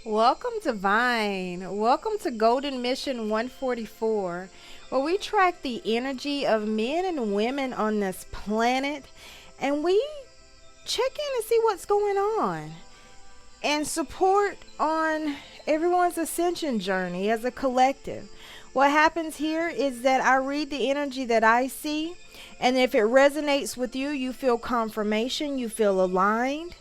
Welcome, Divine. Welcome to Golden Mission 144, where we track the energy of men and women on this planet and we check in and see what's going on and support on everyone's ascension journey as a collective. What happens here is that I read the energy that I see, and if it resonates with you, you feel confirmation, you feel aligned.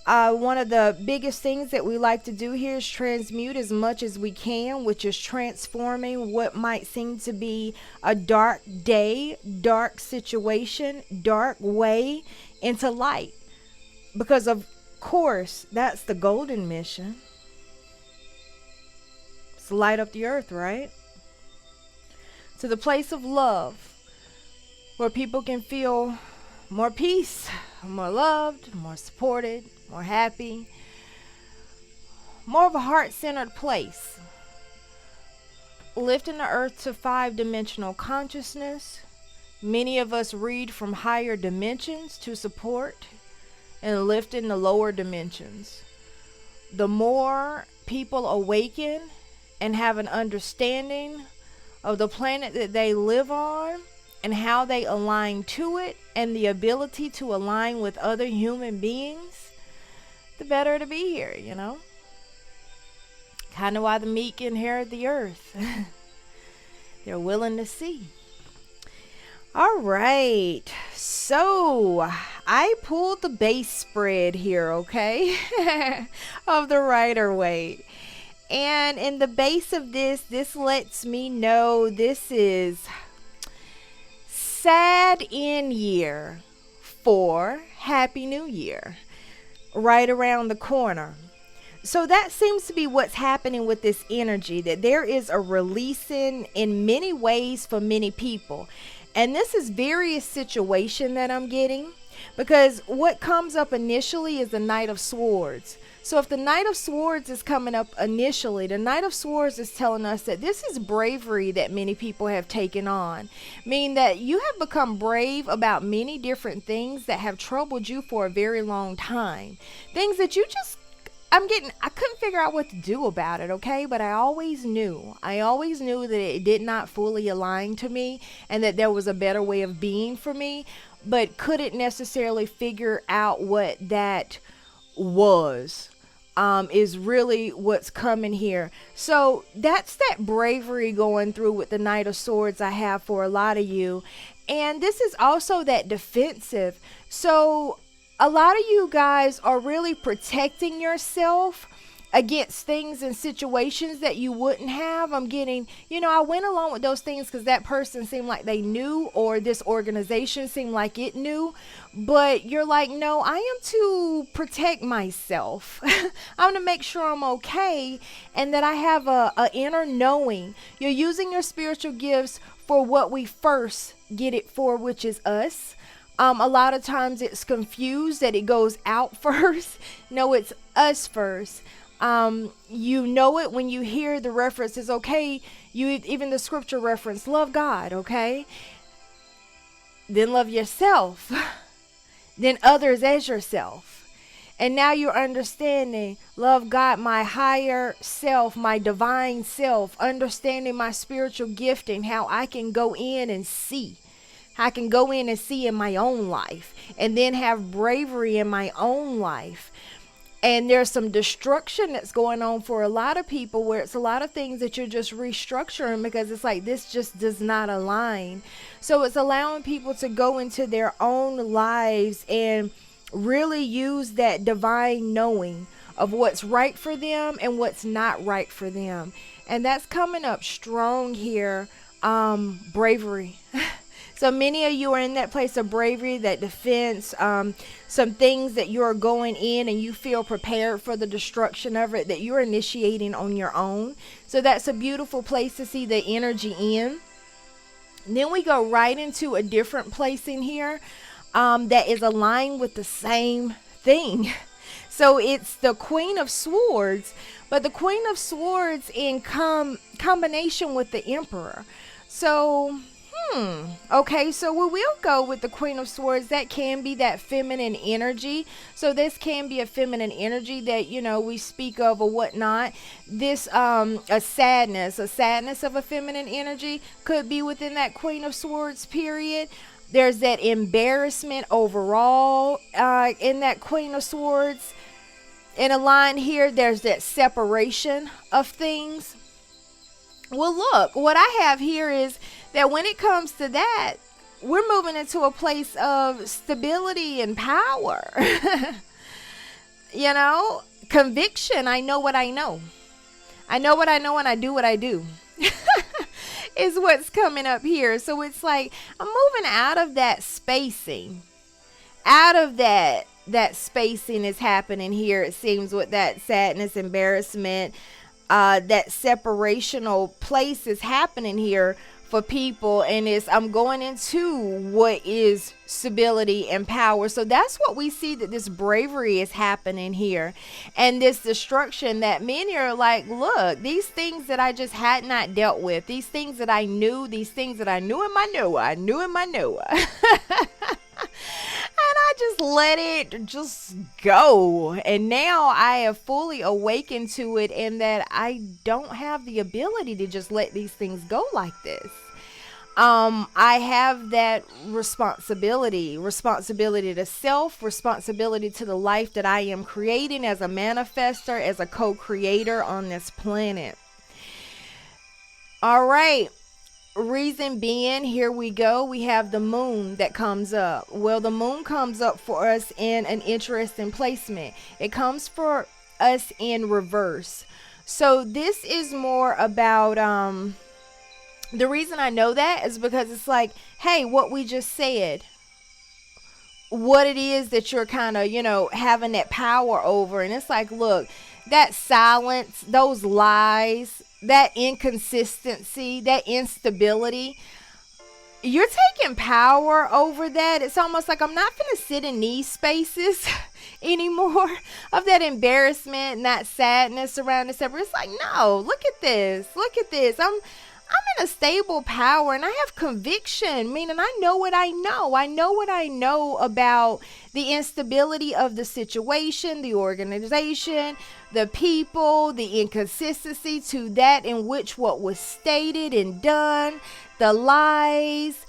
One of the biggest things that we like to do here is transmute as much as we can, which is transforming what might seem to be a dark day, dark situation, dark way into light. Because, of course, that's the golden mission. It's to light up the earth, right? To the place of love, where people can feel more peace, more loved, more supported, more happy, more of a heart-centered place. Lifting the earth to 5-dimensional consciousness. Many of us read from higher dimensions to support and lifting the lower dimensions. The more people awaken and have an understanding of the planet that they live on and how they align to it and the ability to align with other human beings, the better to be here, you know? Kind of why the meek inherit the earth. They're willing to see. All right. So, I pulled the base spread here, okay? Of the Rider-Waite. And in the base of this lets me know this is sad end year for Happy New Year. Right around the corner. So that seems to be what's happening with this energy, that there is a releasing in many ways for many people. And this is various situation that I'm getting, because what comes up initially is the Knight of Swords. So if the Knight of Swords is coming up initially, the Knight of Swords is telling us that this is bravery that many people have taken on. Meaning that you have become brave about many different things that have troubled you for a very long time. Things that you just, I couldn't figure out what to do about it, okay? But I always knew that it did not fully align to me and that there was a better way of being for me, but couldn't necessarily figure out what that was. Is really what's coming here. So that's that bravery going through with the Knight of Swords I have for a lot of you. And this is also that defensive. So a lot of you guys are really protecting yourself against things and situations that you wouldn't have. I'm getting, I went along with those things because that person seemed like they knew, or this organization seemed like it knew. But you're like, no, I am to protect myself. I'm to make sure I'm okay and that I have a inner knowing. You're using your spiritual gifts for what we first get it for, which is us. A lot of times it's confused that it goes out first. No, it's us first. You know it when you hear the references, okay? Even the scripture reference, love God, okay? Then love yourself. Then others as yourself. And now you're understanding, love God, my higher self, my divine self, understanding my spiritual gifting, how I can go in and see. I can go in and see in my own life, and then have bravery in my own life. And there's some destruction that's going on for a lot of people, where it's a lot of things that you're just restructuring because it's like this just does not align. So it's allowing people to go into their own lives and really use that divine knowing of what's right for them and what's not right for them. And that's coming up strong here. Bravery. So many of you are in that place of bravery, that defense, some things that you are going in and you feel prepared for the destruction of it, that you're initiating on your own. So that's a beautiful place to see the energy in. And then we go right into a different place in here that is aligned with the same thing. So it's the Queen of Swords, but the Queen of Swords in combination with the Emperor. So, Okay, so we will go with the Queen of Swords. That can be that feminine energy. So this can be a feminine energy that, we speak of or whatnot. This, a sadness of a feminine energy could be within that Queen of Swords period. There's that embarrassment overall in that Queen of Swords. In a line here, there's that separation of things. Well, look, what I have here is that when it comes to that, we're moving into a place of stability and power. Conviction. I know what I know. I know what I know and I do what I do. Is what's coming up here. So it's like I'm moving out of that spacing. Out of that spacing is happening here, it seems, with that sadness, embarrassment, that separational place is happening here for people, and I'm going into what is stability and power. So that's what we see, that this bravery is happening here, and this destruction that many are like, look, these things that I just had not dealt with, these things that I knew, these things that I knew in my knew, I knew in my knew. And I just let it just go. And now I have fully awakened to it, and that I don't have the ability to just let these things go like this. I have that responsibility to self, responsibility to the life that I am creating as a manifester, as a co-creator on this planet. All right. Reason being, here we go, we have the moon that comes up. Well, the moon comes up for us in an interesting placement. It comes for us in reverse. So this is more about, the reason I know that is because it's like, hey, what we just said, what it is that you're kind of, having that power over. And it's like, look, that silence, those lies, that inconsistency, that instability, you're taking power over that. It's almost like I'm not going to sit in these spaces anymore of that embarrassment and that sadness around this. It's like, no, look at this. I'm in a stable power, and I have conviction, meaning I know what I know. I know what I know about the instability of the situation, the organization, the people, the inconsistency to that in which what was stated and done, the lies.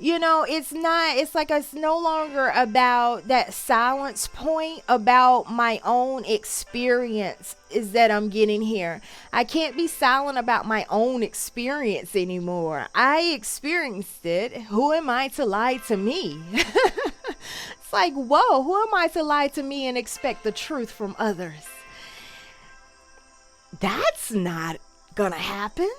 It's no longer about that silence point about my own experience is that I'm getting here. I can't be silent about my own experience anymore. I experienced it. Who am I to lie to me? It's like, whoa, who am I to lie to me and expect the truth from others? That's not gonna happen.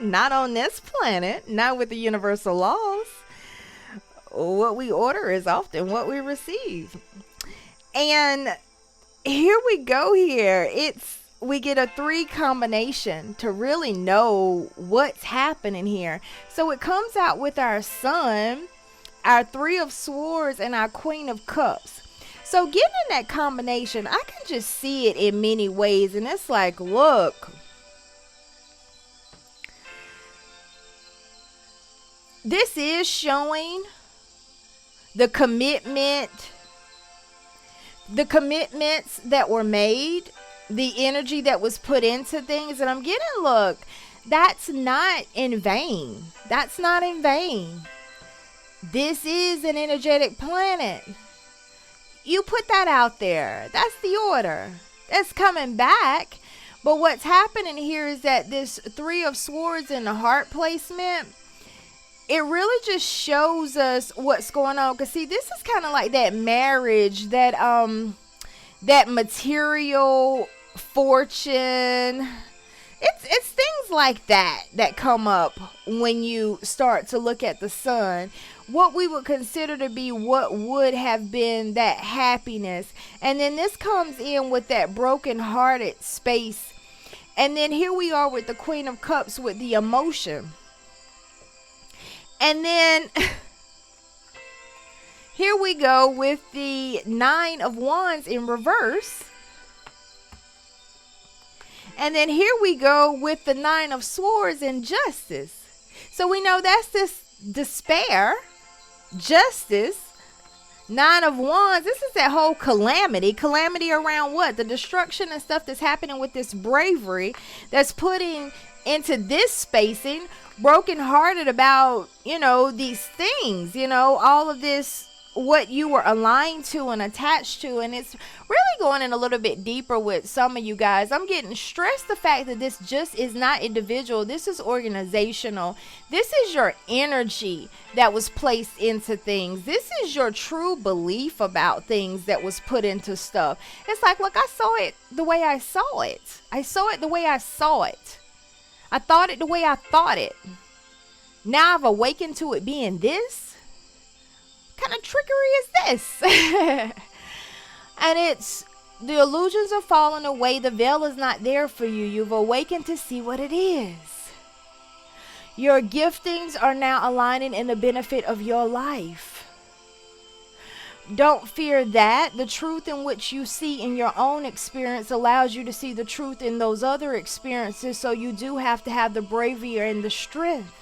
Not on this planet, not with the universal laws. What we order is often what we receive. And here we go here. We get a 3 combination to really know what's happening here. So it comes out with our Sun, our 3 of Swords, and our Queen of Cups. So getting in that combination, I can just see it in many ways. And it's like, look, this is showing the commitments that were made, the energy that was put into things. And I'm getting, look, that's not in vain. That's not in vain. This is an energetic planet. You put that out there. That's the order. That's coming back. But what's happening here is that this 3 of Swords in the heart placement, it really just shows us what's going on. Because see, this is kind of like that marriage, that material fortune. It's things like that come up when you start to look at the Sun. What we would consider to be what would have been that happiness. And then this comes in with that broken-hearted space. And then here we are with the Queen of Cups with the emotion. And then here we go with the 9 of Wands in reverse. And then here we go with the 9 of Swords in Justice. So we know that's this despair, justice, 9 of Wands. This is that whole calamity. Calamity around what? The destruction and stuff that's happening with this bravery that's putting into this spacing, brokenhearted about, these things, all of this, what you were aligned to and attached to. And it's really going in a little bit deeper with some of you guys. I'm getting stressed the fact that this just is not individual. This is organizational. This is your energy that was placed into things. This is your true belief about things that was put into stuff. It's like, look, I saw it the way I saw it. I saw it the way I saw it. I thought it the way I thought it. Now I've awakened to it being this. What kind of trickery is this? And it's the illusions are falling away. The veil is not there for you. You've awakened to see what it is. Your giftings are now aligning in the benefit of your life. Don't fear that. The truth in which you see in your own experience allows you to see the truth in those other experiences. So you do have to have the bravery and the strength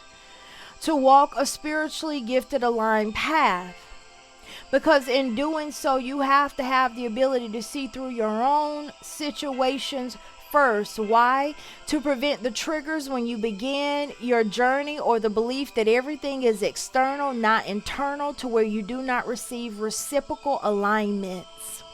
to walk a spiritually gifted aligned path. Because in doing so, you have to have the ability to see through your own situations first. Why? To prevent the triggers when you begin your journey, or the belief that everything is external, not internal, to where you do not receive reciprocal alignments.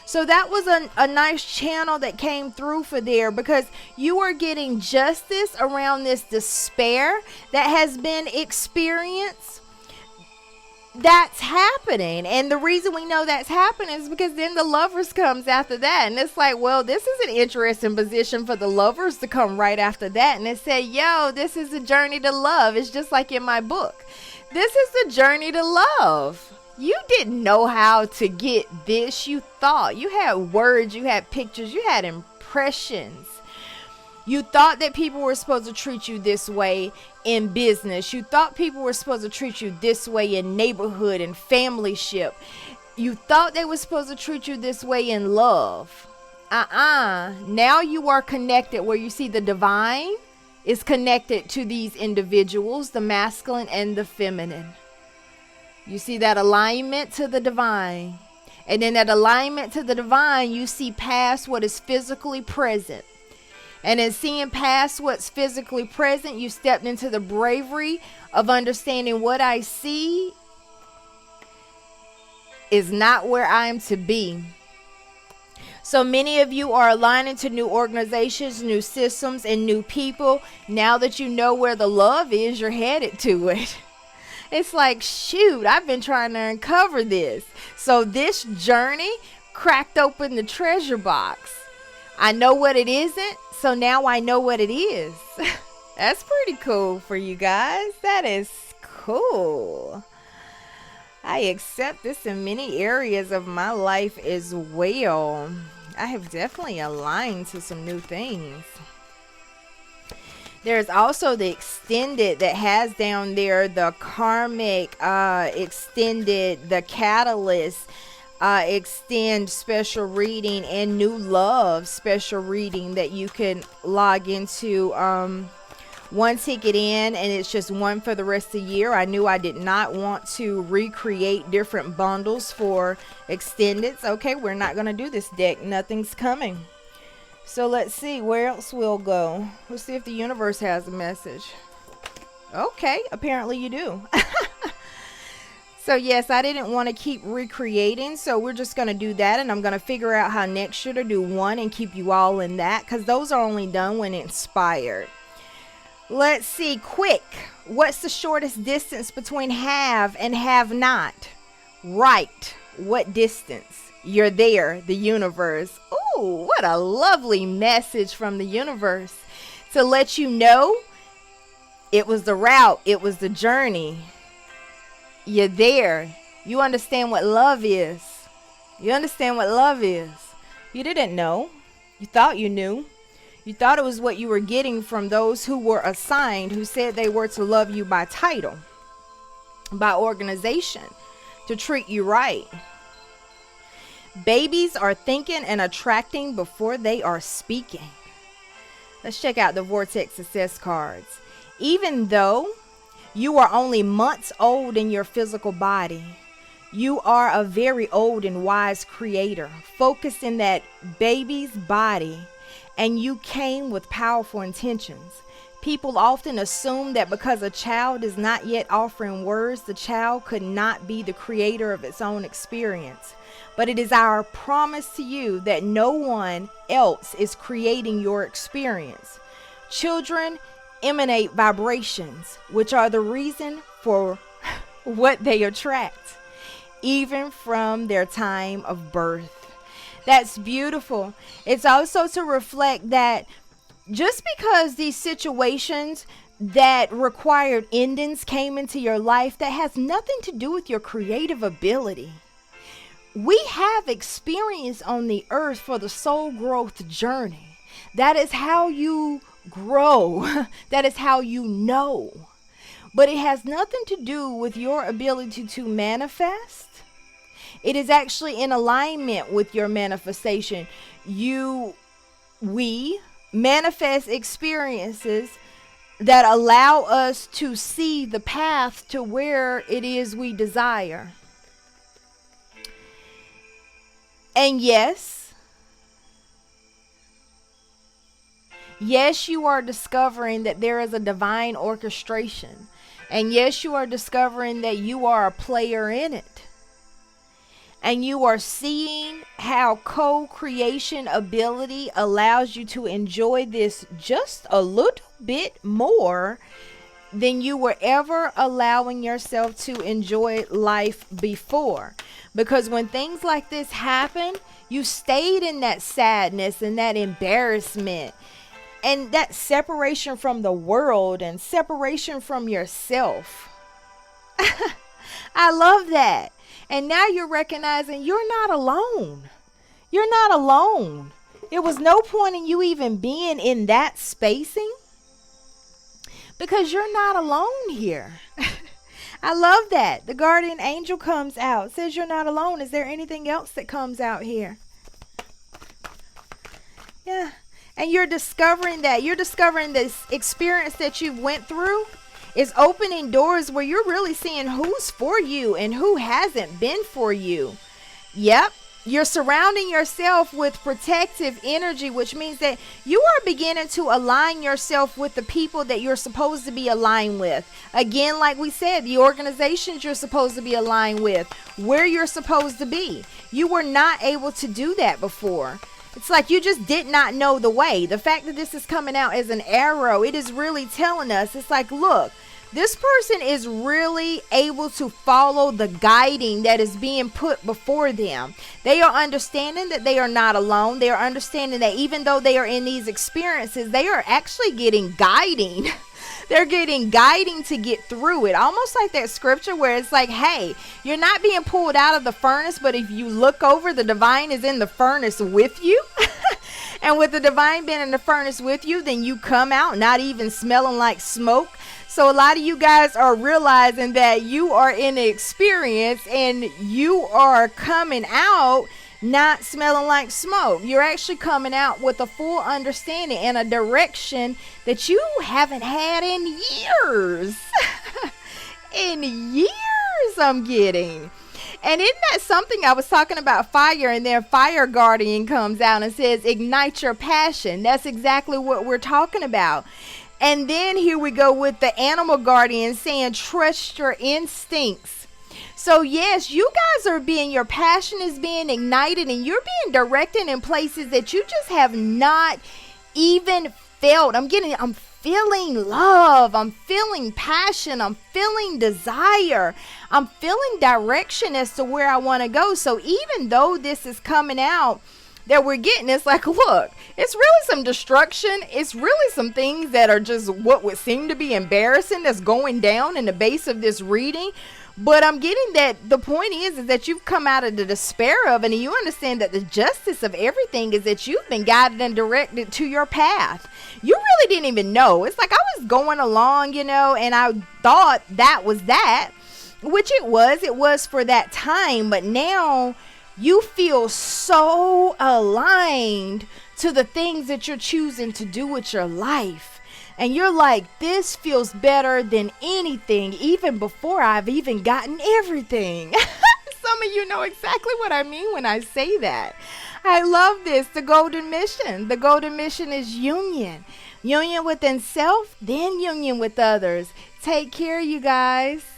So that was a nice channel that came through for there, because you are getting justice around this despair that has been experienced. That's happening. And the reason we know that's happening is because then the Lovers comes after that. And it's like, well, this is an interesting position for the Lovers to come right after that. And it said, yo, this is a journey to love. It's just like in my book. This is the journey to love. You didn't know how to get this. You thought. You had words, you had pictures, you had impressions. You thought that people were supposed to treat you this way in business. You thought people were supposed to treat you this way in neighborhood and familyship. You thought they were supposed to treat you this way in love. Now you are connected, where you see the divine is connected to these individuals, the masculine and the feminine. You see that alignment to the divine. And in that alignment to the divine, you see past what is physically present. And in seeing past what's physically present, you stepped into the bravery of understanding what I see is not where I am to be. So many of you are aligning to new organizations, new systems, and new people. Now that you know where the love is, you're headed to it. It's like, shoot, I've been trying to uncover this. So this journey cracked open the treasure box. I know what it isn't, so now I know what it is. That's pretty cool for you guys. That is cool. I accept this in many areas of my life as well. I have definitely aligned to some new things. There's also the extended that has down there the karmic extended, the catalyst extend special reading, and new love special reading that you can log into. One ticket in, and it's just one for the rest of the year. I knew I did not want to recreate different bundles for extendeds. Okay, we're not going to do this deck. Nothing's coming. So let's see where else we'll go. Let's see if the universe has a message. Okay, apparently you do. So yes, I didn't want to keep recreating, so we're just going to do that, and I'm going to figure out how next year to do one and keep you all in that, because those are only done when inspired. Let's see, quick. What's the shortest distance between have and have not? Right. What distance? You're there, the universe. Ooh, what a lovely message from the universe to let you know it was the route, it was the journey. You're there. You understand what love is. You understand what love is. You didn't know. You thought you knew. You thought it was what you were getting from those who were assigned, who said they were to love you by title, by organization, to treat you right. Babies are thinking and attracting before they are speaking. Let's check out the Vortex Success cards. Even though You are only months old in your physical body. You are a very old and wise creator, focused in that baby's body, and you came with powerful intentions. People often assume that because a child is not yet offering words, the child could not be the creator of its own experience. But it is our promise to you that no one else is creating your experience. Children emanate vibrations, which are the reason for what they attract, even from their time of birth. That's beautiful. It's also to reflect that just because these situations that required endings came into your life, that has nothing to do with your creative ability. We have experience on the earth for the soul growth journey. That is how you grow. That is how you know. But it has nothing to do with your ability to manifest. It is actually in alignment with your manifestation. We manifest experiences that allow us to see the path to where it is we desire. And yes, you are discovering that there is a divine orchestration. And yes, you are discovering that you are a player in it. And you are seeing how co-creation ability allows you to enjoy this just a little bit more than you were ever allowing yourself to enjoy life before. Because when things like this happen, you stayed in that sadness and that embarrassment and that separation from the world and separation from yourself. I love that. And now you're recognizing you're not alone. You're not alone. There was no point in you even being in that spacing because you're not alone here. I love that. The guardian angel comes out, says you're not alone. Is there anything else that comes out here? Yeah. And you're discovering that. You're discovering this experience that you went through is opening doors where you're really seeing who's for you and who hasn't been for you. Yep. You're surrounding yourself with protective energy, which means that you are beginning to align yourself with the people that you're supposed to be aligned with. Again, like we said, the organizations you're supposed to be aligned with, where you're supposed to be. You were not able to do that before. It's like you just did not know the way. The fact that this is coming out as an arrow, it is really telling us, it's like, look, this person is really able to follow the guiding that is being put before them. They are understanding that they are not alone. They are understanding that even though they are in these experiences, they are actually getting guiding. They're getting guiding to get through it. Almost like that scripture where it's like, hey, you're not being pulled out of the furnace, but if you look over, the divine is in the furnace with you. And with the divine being in the furnace with you, then you come out not even smelling like smoke. So a lot of you guys are realizing that you are in an experience and you are coming out not smelling like smoke. You're actually coming out with a full understanding and a direction that you haven't had in years. In years, I'm getting. And isn't that something? I was talking about fire, and then Fire Guardian comes out and says, ignite your passion. That's exactly what we're talking about. And then here we go with the Animal Guardian saying, trust your instincts. So yes, you guys are your passion is being ignited, and you're being directed in places that you just have not even felt. I'm feeling love. I'm feeling passion. I'm feeling desire. I'm feeling direction as to where I want to go. So even though this is coming out that we're getting, it's like, look, it's really some destruction. It's really some things that are just what would seem to be embarrassing that's going down in the base of this reading. But I'm getting that the point is that you've come out of the despair of it, and you understand that the justice of everything is that you've been guided and directed to your path. You really didn't even know. It's like I was going along, and I thought that was that, which it was for that time. But now you feel so aligned to the things that you're choosing to do with your life And you're like, this feels better than anything, even before I've even gotten everything. Some of you know exactly what I mean when I say that. I love this. The golden mission. The golden mission is union. Union within self, then union with others. Take care, you guys.